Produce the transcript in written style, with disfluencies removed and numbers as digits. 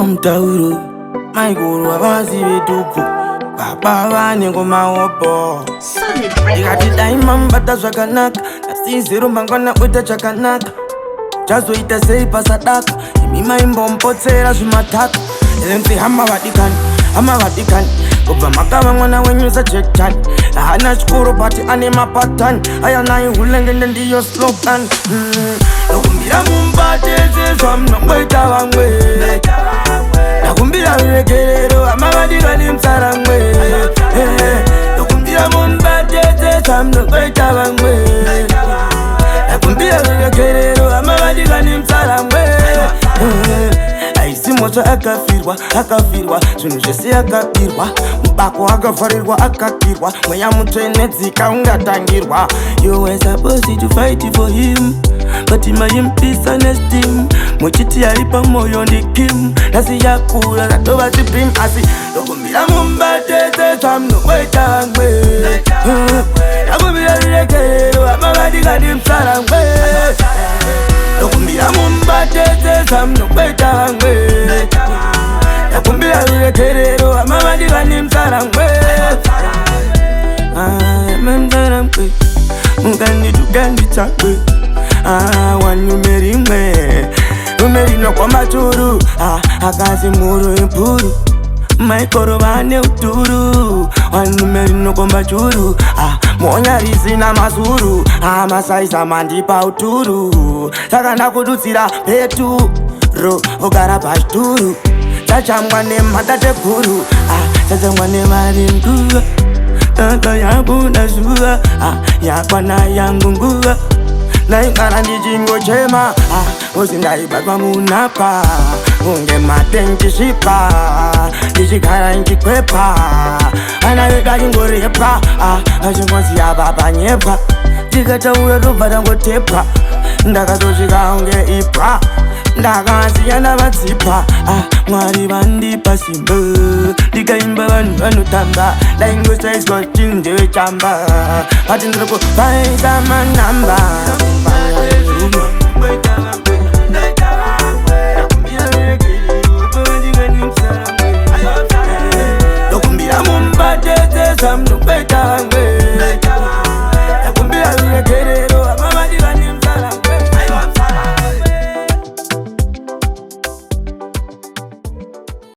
Mtauro Maiguru abazi betuku Baba vane kumaopo Ikati daima mbata zvakanaka Nasizero mangwana uita chakanaka Chazoita sei pasadaka Imi maimbomupotsera zvimataka Elenzi hama vadikani Kubva makava mwana wenyu sajekani Hana chikuru pati ane mapatani Aya nai hulengende ndiyo slogan Nokumbira mumbateze zvamunongoita vamwe Nakumbira viregerero amavadikani msaramwe Nokumbira mumbateze zvamunongoita vamwe Nakumbira viregerero amavadikani msaramwe Aisi moto akafirwa Zvinhu zvese akapirwa Mubako akavharirwa akakirwa Mweya mutsvenedzika ungatangirwa You were supposed to fight for him But my peace and esteem Muchiti alipa moyo ndi Kim Nasi yakura katova ziprim Asi Nokumbira mumbateze zvamunongoita vamwe Nakumbira viregerero amavadikani msaramwe Nokumbira mumbateze zvamunongoita vamwe Nakumbira viregerero amavadikani msaramwe Msaramwe Mukanditukanditakwe Wanumerimwe Numerino kwa maturu Akazi muru impuru Maikoro vane uturu Wanumerino kwa machuru Monyarisi na mazuru Masaisa mandipa uturu Saka ndakudutsira petu Ro ogara pashturu Chachamwa nemadate puru Chachamwa nemaringuwa Tata yabuna zuwa Yakwana yangu nguwa Naingana ndichingo chema Uzindaibatwa munapa Unge matengi shipa Ndichigara nchikwepa Ana wega chingorepa Chingozi yababa nyepa Tikataura tobva tangotepa Ndakatosvika unge ipa Ndakasiyana vatsipa Mwari vandipa simba Ndikaimba vanhu vanotamba Ndaingosaiswa chindewe chamba Pati ndiripo vaisa manamba Nokumbira mumbateze zvamunongoita vamwe